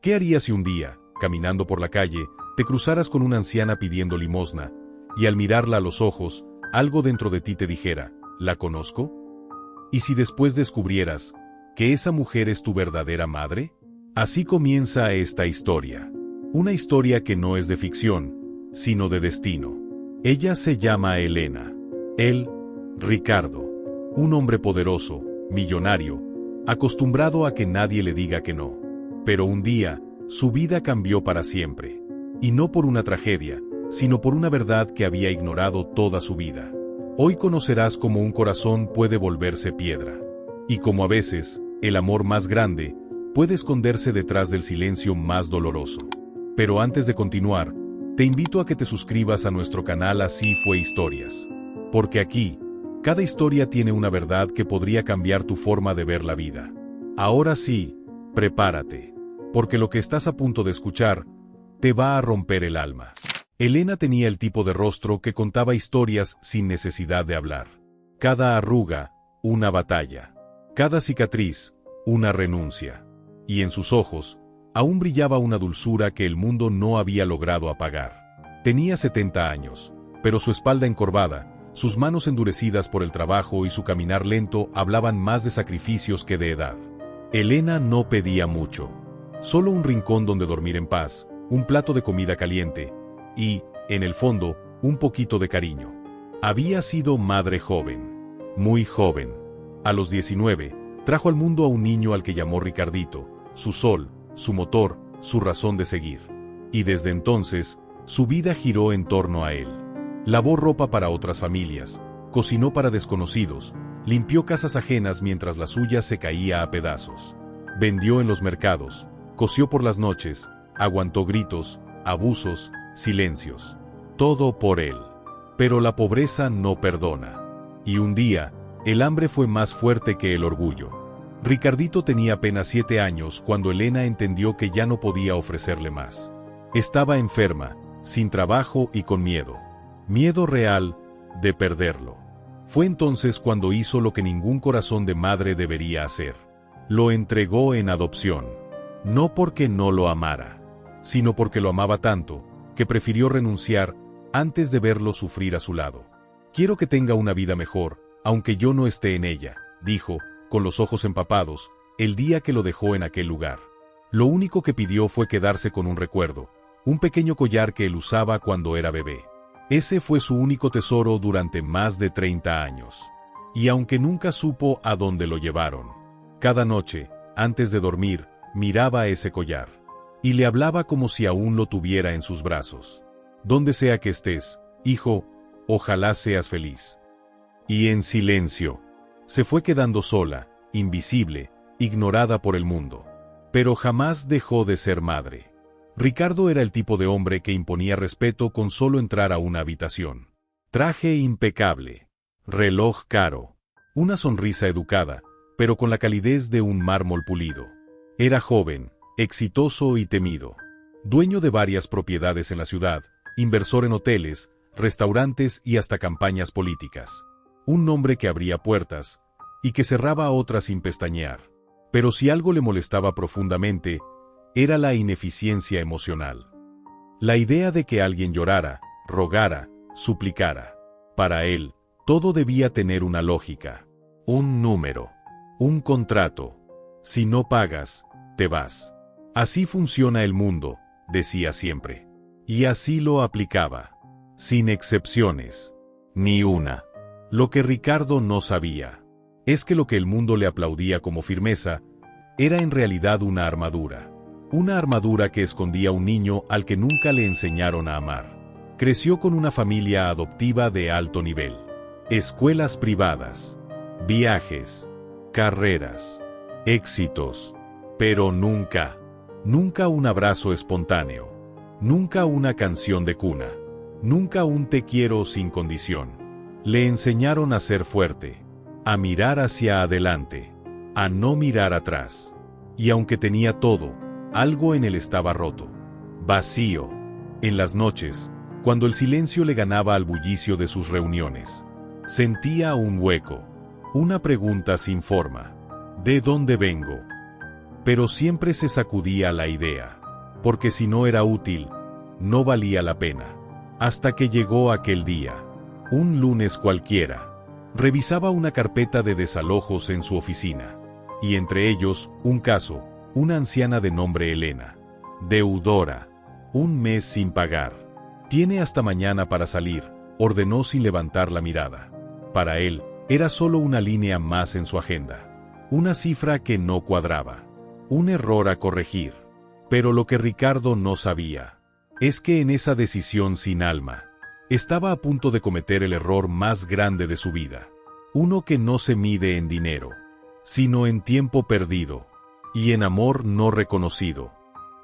¿Qué harías si un día, caminando por la calle, te cruzaras con una anciana pidiendo limosna, y al mirarla a los ojos, algo dentro de ti te dijera, ¿la conozco? ¿Y si después descubrieras que esa mujer es tu verdadera madre? Así comienza esta historia. Una historia que no es de ficción, sino de destino. Ella se llama Elena. Él, Ricardo. Un hombre poderoso, millonario, acostumbrado a que nadie le diga que no. Pero un día, su vida cambió para siempre. Y no por una tragedia, sino por una verdad que había ignorado toda su vida. Hoy conocerás cómo un corazón puede volverse piedra. Y cómo a veces, el amor más grande puede esconderse detrás del silencio más doloroso. Pero antes de continuar, te invito a que te suscribas a nuestro canal Así Fue Historias. Porque aquí, cada historia tiene una verdad que podría cambiar tu forma de ver la vida. Ahora sí, prepárate. Porque lo que estás a punto de escuchar, te va a romper el alma. Elena tenía el tipo de rostro que contaba historias sin necesidad de hablar. Cada arruga, una batalla. Cada cicatriz, una renuncia. Y en sus ojos, aún brillaba una dulzura que el mundo no había logrado apagar. Tenía 70 años, pero su espalda encorvada, sus manos endurecidas por el trabajo y su caminar lento hablaban más de sacrificios que de edad. Elena no pedía mucho. Solo un rincón donde dormir en paz, un plato de comida caliente y, en el fondo, un poquito de cariño. Había sido madre joven, muy joven. A los 19, trajo al mundo a un niño al que llamó Ricardito, su sol, su motor, su razón de seguir. Y desde entonces, su vida giró en torno a él. Lavó ropa para otras familias, cocinó para desconocidos, limpió casas ajenas mientras la suya se caía a pedazos. Vendió en los mercados, cosió por las noches, aguantó gritos, abusos, silencios. Todo por él. Pero la pobreza no perdona. Y un día, el hambre fue más fuerte que el orgullo. Ricardito tenía apenas 7 años cuando Elena entendió que ya no podía ofrecerle más. Estaba enferma, sin trabajo y con miedo. Miedo real de perderlo. Fue entonces cuando hizo lo que ningún corazón de madre debería hacer. Lo entregó en adopción. No porque no lo amara, sino porque lo amaba tanto, que prefirió renunciar antes de verlo sufrir a su lado. Quiero que tenga una vida mejor, aunque yo no esté en ella, dijo, con los ojos empapados, el día que lo dejó en aquel lugar. Lo único que pidió fue quedarse con un recuerdo, un pequeño collar que él usaba cuando era bebé. Ese fue su único tesoro durante más de 30 años. Y aunque nunca supo a dónde lo llevaron, cada noche, antes de dormir, miraba ese collar. Y le hablaba como si aún lo tuviera en sus brazos. Donde sea que estés, hijo, ojalá seas feliz. Y en silencio, se fue quedando sola, invisible, ignorada por el mundo. Pero jamás dejó de ser madre. Ricardo era el tipo de hombre que imponía respeto con solo entrar a una habitación. Traje impecable, reloj caro, una sonrisa educada, pero con la calidez de un mármol pulido. Era joven, exitoso y temido. Dueño de varias propiedades en la ciudad, inversor en hoteles, restaurantes y hasta campañas políticas. Un nombre que abría puertas y que cerraba otras sin pestañear. Pero si algo le molestaba profundamente, era la ineficiencia emocional. La idea de que alguien llorara, rogara, suplicara. Para él, todo debía tener una lógica, un número, un contrato. Si no pagas, te vas. Así funciona el mundo, decía siempre. Y así lo aplicaba. Sin excepciones. Ni una. Lo que Ricardo no sabía es que lo que el mundo le aplaudía como firmeza era en realidad una armadura. Una armadura que escondía un niño al que nunca le enseñaron a amar. Creció con una familia adoptiva de alto nivel. Escuelas privadas. Viajes. Carreras. Éxitos. Pero nunca un abrazo espontáneo. Nunca una canción de cuna. Nunca un te quiero sin condición. Le enseñaron a ser fuerte, a mirar hacia adelante, a no mirar atrás. Y aunque tenía todo, algo en él estaba roto. Vacío. En las noches, cuando el silencio le ganaba al bullicio de sus reuniones, sentía un hueco, una pregunta sin forma. ¿De dónde vengo? Pero siempre se sacudía la idea. porque si no era útil, no valía la pena. Hasta que llegó aquel día. Un lunes cualquiera. Revisaba una carpeta de desalojos en su oficina. Y entre ellos, un caso, una anciana de nombre Elena. Deudora. Un mes sin pagar. Tiene hasta mañana para salir, ordenó sin levantar la mirada. Para él, era solo una línea más en su agenda. Una cifra que no cuadraba. Un error a corregir. Pero lo que Ricardo no sabía es que en esa decisión sin alma, estaba a punto de cometer el error más grande de su vida. Uno que no se mide en dinero, sino en tiempo perdido y en amor no reconocido.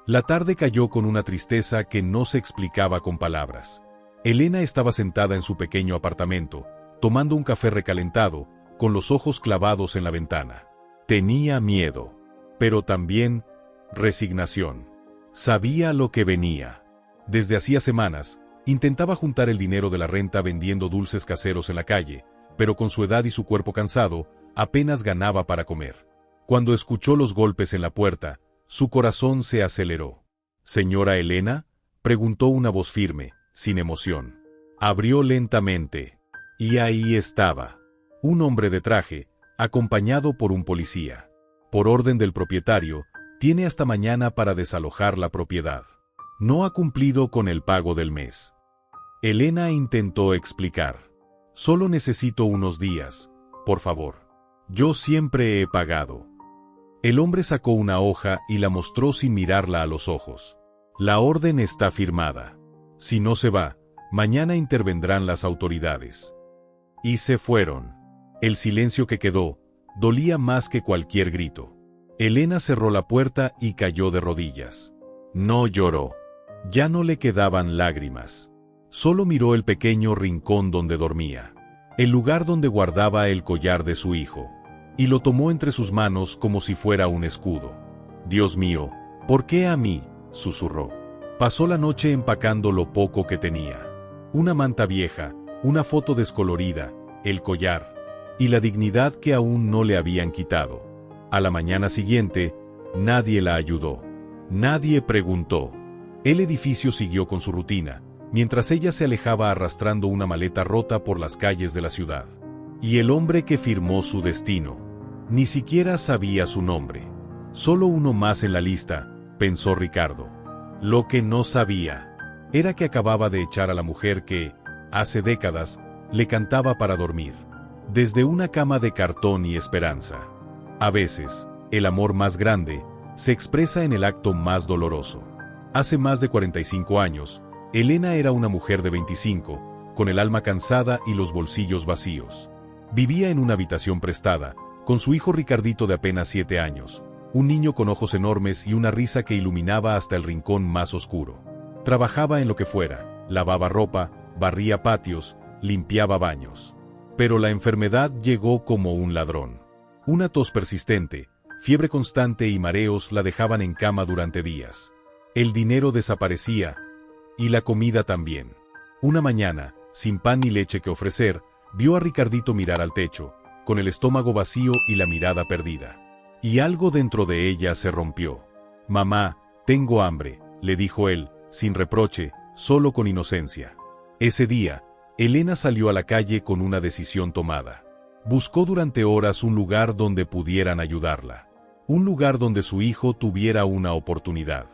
La tarde cayó con una tristeza que no se explicaba con palabras. Elena estaba sentada en su pequeño apartamento, tomando un café recalentado, con los ojos clavados en la ventana. Tenía miedo, pero también resignación. Sabía lo que venía. Desde hacía semanas, intentaba juntar el dinero de la renta vendiendo dulces caseros en la calle, pero con su edad y su cuerpo cansado, apenas ganaba para comer. Cuando escuchó los golpes en la puerta, su corazón se aceleró. «¿Señora Elena?», preguntó una voz firme, sin emoción. Abrió lentamente, y ahí estaba, un hombre de traje, acompañado por un policía. Por orden del propietario, tiene hasta mañana para desalojar la propiedad. No ha cumplido con el pago del mes. Elena intentó explicar. Solo necesito unos días, por favor. Yo siempre he pagado. El hombre sacó una hoja y la mostró sin mirarla a los ojos. La orden está firmada. Si no se va, mañana intervendrán las autoridades. Y se fueron. El silencio que quedó dolía más que cualquier grito. Elena cerró la puerta y cayó de rodillas. No lloró. Ya no le quedaban lágrimas. Solo miró el pequeño rincón donde dormía, el lugar donde guardaba el collar de su hijo, y lo tomó entre sus manos como si fuera un escudo. «Dios mío, ¿por qué a mí?», susurró. Pasó la noche empacando lo poco que tenía. Una manta vieja, una foto descolorida, el collar, y la dignidad que aún no le habían quitado. A la mañana siguiente, nadie la ayudó. Nadie preguntó. El edificio siguió con su rutina, mientras ella se alejaba arrastrando una maleta rota por las calles de la ciudad. Y el hombre que firmó su destino, ni siquiera sabía su nombre. Solo uno más en la lista, pensó Ricardo. Lo que no sabía era que acababa de echar a la mujer que, hace décadas, le cantaba para dormir, desde una cama de cartón y esperanza. A veces, el amor más grande se expresa en el acto más doloroso. Hace más de 45 años, Elena era una mujer de 25, con el alma cansada y los bolsillos vacíos. Vivía en una habitación prestada, con su hijo Ricardito de apenas 7 años, un niño con ojos enormes y una risa que iluminaba hasta el rincón más oscuro. Trabajaba en lo que fuera, lavaba ropa, barría patios, limpiaba baños. Pero la enfermedad llegó como un ladrón. Una tos persistente, fiebre constante y mareos la dejaban en cama durante días. El dinero desaparecía, y la comida también. Una mañana, sin pan ni leche que ofrecer, vio a Ricardito mirar al techo, con el estómago vacío y la mirada perdida. Y algo dentro de ella se rompió. «Mamá, tengo hambre», le dijo él, sin reproche, solo con inocencia. Ese día, Elena salió a la calle con una decisión tomada. Buscó durante horas un lugar donde pudieran ayudarla. Un lugar donde su hijo tuviera una oportunidad.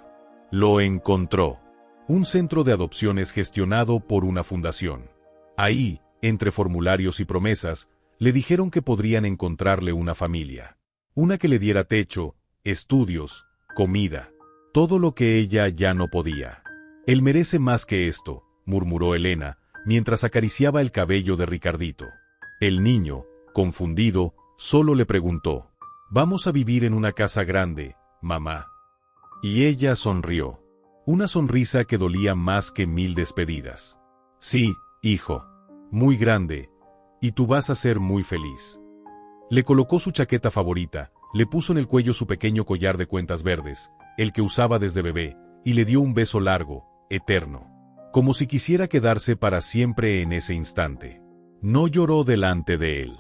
Lo encontró. Un centro de adopciones gestionado por una fundación. Ahí, entre formularios y promesas, le dijeron que podrían encontrarle una familia. Una que le diera techo, estudios, comida. Todo lo que ella ya no podía. «Él merece más que esto», murmuró Elena, mientras acariciaba el cabello de Ricardito. El niño, confundido, solo le preguntó: «¿Vamos a vivir en una casa grande, mamá?». Y ella sonrió. Una sonrisa que dolía más que 1000 despedidas. «Sí, hijo. Muy grande. Y tú vas a ser muy feliz». Le colocó su chaqueta favorita, le puso en el cuello su pequeño collar de cuentas verdes, el que usaba desde bebé, y le dio un beso largo, eterno. Como si quisiera quedarse para siempre en ese instante. No lloró delante de él.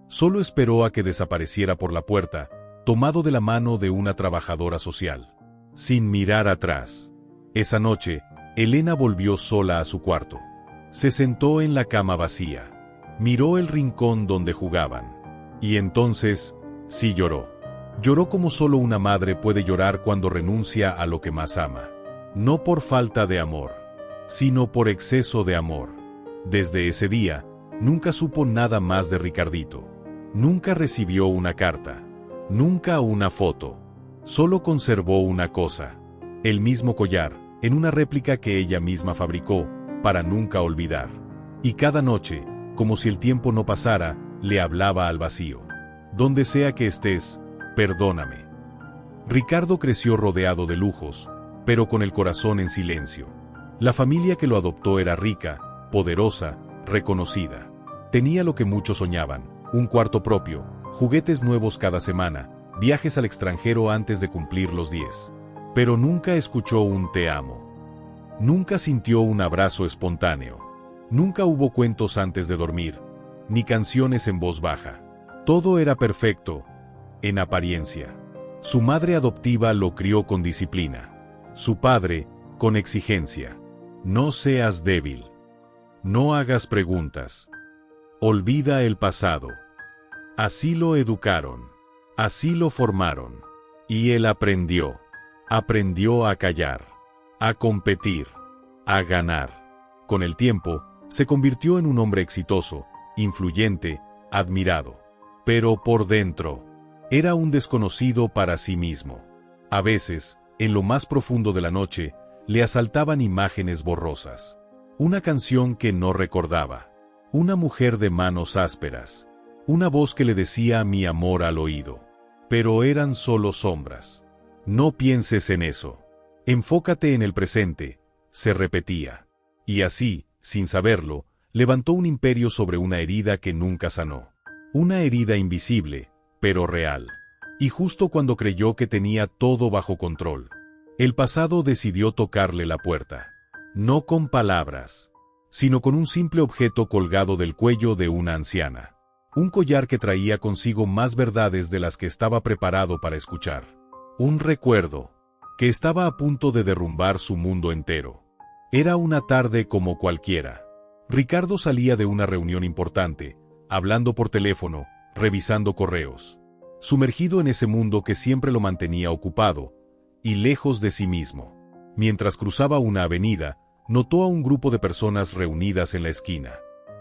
Solo esperó a que desapareciera por la puerta, tomado de la mano de una trabajadora social. Sin mirar atrás. Esa noche, Elena volvió sola a su cuarto. Se sentó en la cama vacía. Miró el rincón donde jugaban. Y entonces, sí lloró. Lloró como solo una madre puede llorar cuando renuncia a lo que más ama. No por falta de amor, sino por exceso de amor. Desde ese día, nunca supo nada más de Ricardito. Nunca recibió una carta. Nunca una foto. Solo conservó una cosa. El mismo collar, en una réplica que ella misma fabricó, para nunca olvidar. Y cada noche, como si el tiempo no pasara, le hablaba al vacío. Donde sea que estés, perdóname. Ricardo creció rodeado de lujos, pero con el corazón en silencio. La familia que lo adoptó era rica, poderosa, reconocida. Tenía lo que muchos soñaban, un cuarto propio, juguetes nuevos cada semana, viajes al extranjero antes de cumplir los 10. Pero nunca escuchó un te amo. Nunca sintió un abrazo espontáneo. Nunca hubo cuentos antes de dormir, ni canciones en voz baja. Todo era perfecto, en apariencia. Su madre adoptiva lo crió con disciplina. Su padre, con exigencia. No seas débil. No hagas preguntas. Olvida el pasado. Así lo educaron. Así lo formaron. Y él aprendió. Aprendió a callar. A competir. A ganar. Con el tiempo, se convirtió en un hombre exitoso, influyente, admirado. Pero por dentro, era un desconocido para sí mismo. A veces, en lo más profundo de la noche, le asaltaban imágenes borrosas. Una canción que no recordaba. Una mujer de manos ásperas. Una voz que le decía mi amor al oído. Pero eran solo sombras. No pienses en eso. Enfócate en el presente, se repetía. Y así, sin saberlo, levantó un imperio sobre una herida que nunca sanó. Una herida invisible, pero real. Y justo cuando creyó que tenía todo bajo control, el pasado decidió tocarle la puerta. No con palabras, sino con un simple objeto colgado del cuello de una anciana. Un collar que traía consigo más verdades de las que estaba preparado para escuchar. Un recuerdo, que estaba a punto de derrumbar su mundo entero. Era una tarde como cualquiera. Ricardo salía de una reunión importante, hablando por teléfono, revisando correos. Sumergido en ese mundo que siempre lo mantenía ocupado, y lejos de sí mismo. Mientras cruzaba una avenida, notó a un grupo de personas reunidas en la esquina.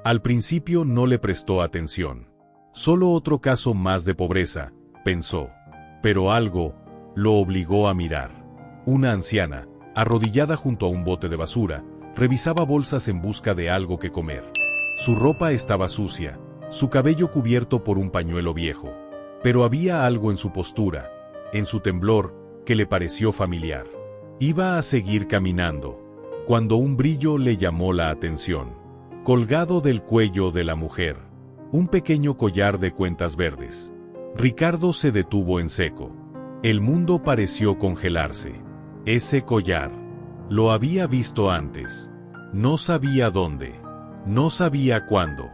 Al principio no le prestó atención. Solo otro caso más de pobreza, pensó. Pero algo lo obligó a mirar. Una anciana, arrodillada junto a un bote de basura, revisaba bolsas en busca de algo que comer. Su ropa estaba sucia, su cabello cubierto por un pañuelo viejo. Pero había algo en su postura, en su temblor, que le pareció familiar. Iba a seguir caminando, cuando un brillo le llamó la atención. Colgado del cuello de la mujer, un pequeño collar de cuentas verdes. Ricardo se detuvo en seco. El mundo pareció congelarse. Ese collar. Lo había visto antes. No sabía dónde. No sabía cuándo.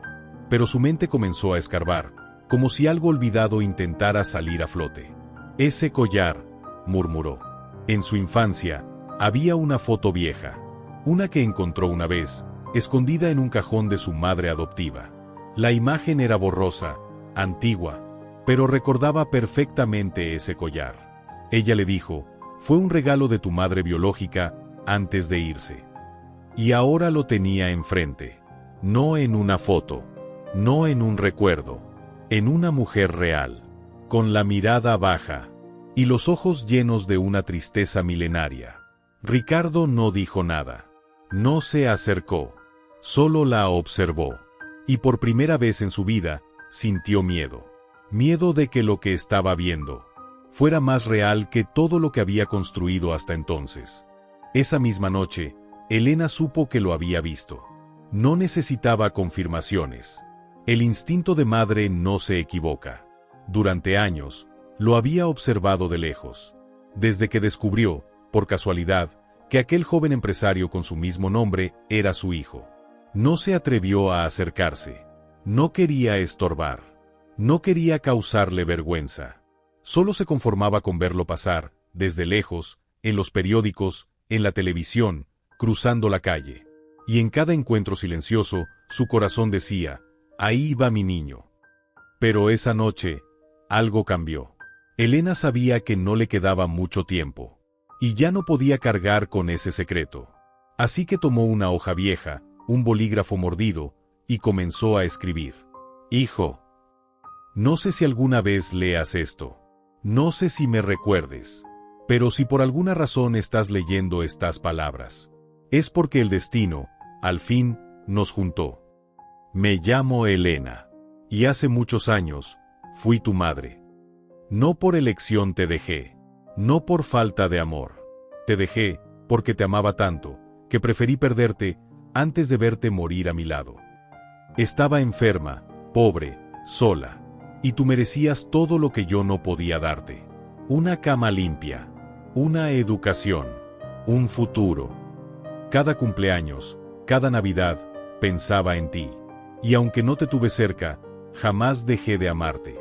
Pero su mente comenzó a escarbar, como si algo olvidado intentara salir a flote. Ese collar, murmuró. En su infancia, había una foto vieja. Una que encontró una vez, escondida en un cajón de su madre adoptiva. La imagen era borrosa, antigua, pero recordaba perfectamente ese collar. Ella le dijo, fue un regalo de tu madre biológica antes de irse. Y ahora lo tenía enfrente. No en una foto, no en un recuerdo, en una mujer real, con la mirada baja y los ojos llenos de una tristeza milenaria. Ricardo no dijo nada. No se acercó, solo la observó. Y por primera vez en su vida, sintió miedo. Miedo de que lo que estaba viendo fuera más real que todo lo que había construido hasta entonces. Esa misma noche, Elena supo que lo había visto. No necesitaba confirmaciones. El instinto de madre no se equivoca. Durante años, lo había observado de lejos. Desde que descubrió, por casualidad, que aquel joven empresario con su mismo nombre era su hijo. No se atrevió a acercarse. No quería estorbar. No quería causarle vergüenza. Solo se conformaba con verlo pasar, desde lejos, en los periódicos, en la televisión, cruzando la calle. Y en cada encuentro silencioso, su corazón decía, ahí va mi niño. Pero esa noche, algo cambió. Elena sabía que no le quedaba mucho tiempo. Y ya no podía cargar con ese secreto. Así que tomó una hoja vieja, un bolígrafo mordido, y comenzó a escribir. Hijo, no sé si alguna vez leas esto. No sé si me recuerdes. Pero si por alguna razón estás leyendo estas palabras, es porque el destino, al fin, nos juntó. Me llamo Elena. Y hace muchos años, fui tu madre. No por elección te dejé. No por falta de amor. Te dejé porque te amaba tanto, que preferí perderte antes de verte morir a mi lado. Estaba enferma, pobre, sola, y tú merecías todo lo que yo no podía darte. Una cama limpia, una educación, un futuro. Cada cumpleaños, cada Navidad, pensaba en ti. Y aunque no te tuve cerca, jamás dejé de amarte.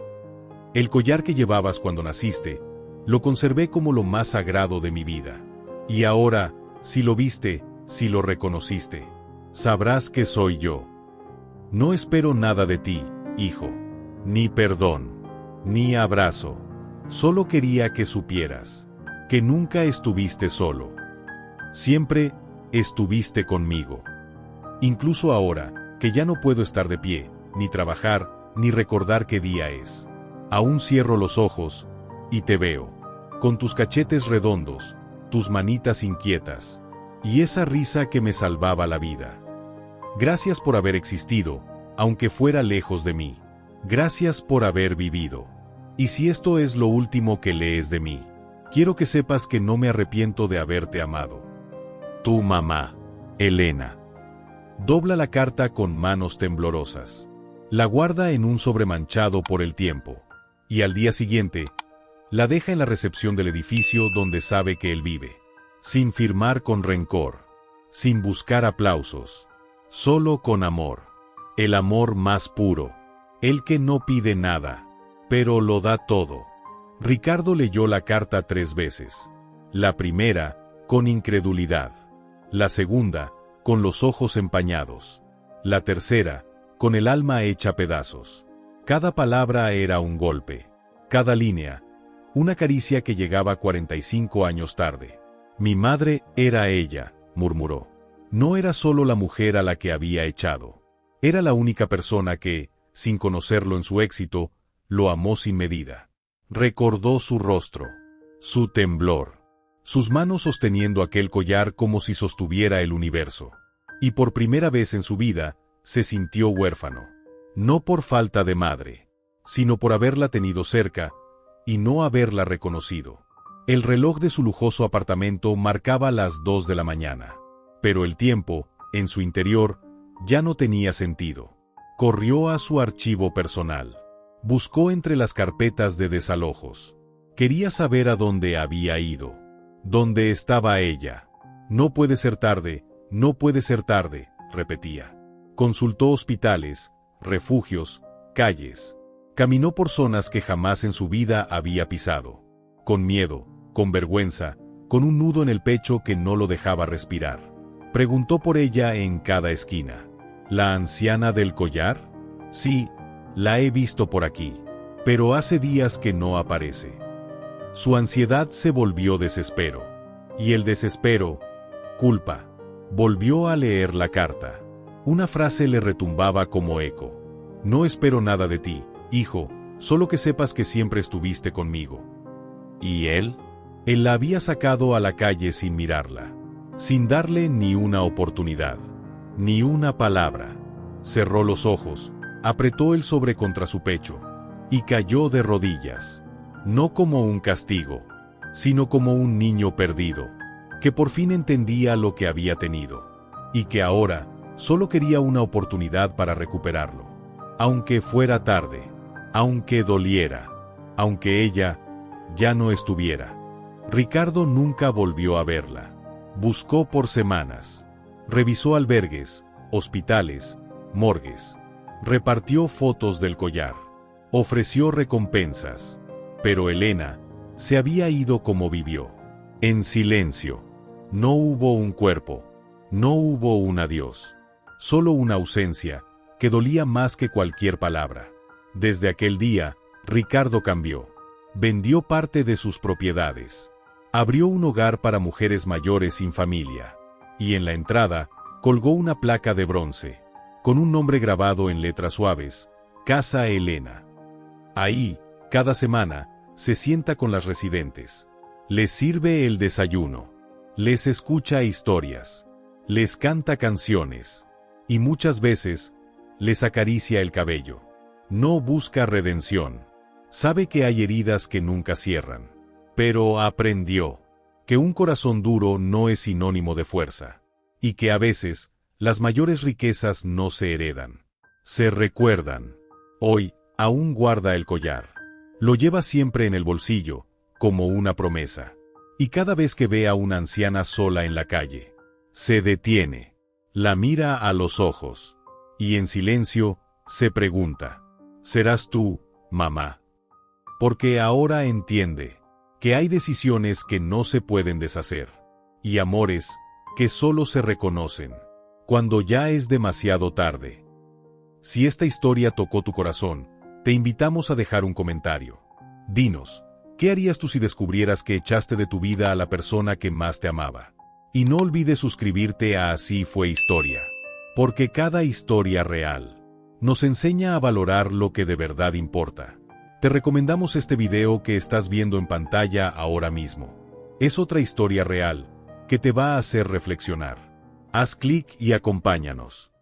El collar que llevabas cuando naciste, lo conservé como lo más sagrado de mi vida. Y ahora, si lo viste, si lo reconociste, sabrás que soy yo. No espero nada de ti, hijo. Ni perdón, ni abrazo. Solo quería que supieras que nunca estuviste solo. Siempre estuviste conmigo. Incluso ahora, que ya no puedo estar de pie, ni trabajar, ni recordar qué día es. Aún cierro los ojos, y te veo, con tus cachetes redondos, tus manitas inquietas, y esa risa que me salvaba la vida. Gracias por haber existido, aunque fuera lejos de mí. Gracias por haber vivido. Y si esto es lo último que lees de mí, quiero que sepas que no me arrepiento de haberte amado. Tu mamá, Elena. Dobla la carta con manos temblorosas. La guarda en un sobre manchado por el tiempo. Y al día siguiente, la deja en la recepción del edificio donde sabe que él vive. Sin firmar con rencor. Sin buscar aplausos. Solo con amor. El amor más puro. El que no pide nada, pero lo da todo. Ricardo leyó la carta 3 veces. La primera, con incredulidad. La segunda, con los ojos empañados. La tercera, con el alma hecha pedazos. Cada palabra era un golpe. Cada línea, una caricia que llegaba 45 años tarde. Mi madre era ella, murmuró. No era solo la mujer a la que había echado. Era la única persona que, sin conocerlo en su éxito, lo amó sin medida. Recordó su rostro, su temblor, sus manos sosteniendo aquel collar como si sostuviera el universo. Y por primera vez en su vida, se sintió huérfano. No por falta de madre, sino por haberla tenido cerca, y no haberla reconocido. El reloj de su lujoso apartamento marcaba las 2 de la mañana. Pero el tiempo, en su interior, ya no tenía sentido. Corrió a su archivo personal. Buscó entre las carpetas de desalojos. Quería saber a dónde había ido. ¿Dónde estaba ella? No puede ser tarde, no puede ser tarde, repetía. Consultó hospitales, refugios, calles. Caminó por zonas que jamás en su vida había pisado. Con miedo, con vergüenza, con un nudo en el pecho que no lo dejaba respirar. Preguntó por ella en cada esquina. ¿La anciana del collar? Sí, la he visto por aquí, pero hace días que no aparece. Su ansiedad se volvió desespero. Y el desespero, culpa. Volvió a leer la carta. Una frase le retumbaba como eco. No espero nada de ti, hijo, solo que sepas que siempre estuviste conmigo. ¿Y él? Él la había sacado a la calle sin mirarla, sin darle ni una oportunidad. Ni una palabra. Cerró los ojos, apretó el sobre contra su pecho, y cayó de rodillas. No como un castigo, sino como un niño perdido, que por fin entendía lo que había tenido, y que ahora solo quería una oportunidad para recuperarlo. Aunque fuera tarde, aunque doliera, aunque ella ya no estuviera. Ricardo nunca volvió a verla. Buscó por semanas. Revisó albergues, hospitales, morgues. Repartió fotos del collar. Ofreció recompensas. Pero Elena se había ido como vivió. En silencio. No hubo un cuerpo. No hubo un adiós. Solo una ausencia, que dolía más que cualquier palabra. Desde aquel día, Ricardo cambió. Vendió parte de sus propiedades. Abrió un hogar para mujeres mayores sin familia. Y en la entrada, colgó una placa de bronce, con un nombre grabado en letras suaves: Casa Elena. Ahí, cada semana, se sienta con las residentes. Les sirve el desayuno. Les escucha historias. Les canta canciones. Y muchas veces, les acaricia el cabello. No busca redención. Sabe que hay heridas que nunca cierran. Pero aprendió que un corazón duro no es sinónimo de fuerza. Y que a veces, las mayores riquezas no se heredan. Se recuerdan. Hoy, aún guarda el collar. Lo lleva siempre en el bolsillo, como una promesa. Y cada vez que ve a una anciana sola en la calle, se detiene, la mira a los ojos, y en silencio, se pregunta: ¿serás tú, mamá? Porque ahora entiende que hay decisiones que no se pueden deshacer, y amores que solo se reconocen cuando ya es demasiado tarde. Si esta historia tocó tu corazón, te invitamos a dejar un comentario. Dinos, ¿qué harías tú si descubrieras que echaste de tu vida a la persona que más te amaba? Y no olvides suscribirte a Así Fue Historia, porque cada historia real nos enseña a valorar lo que de verdad importa. Te recomendamos este video que estás viendo en pantalla ahora mismo. Es otra historia real que te va a hacer reflexionar. Haz clic y acompáñanos.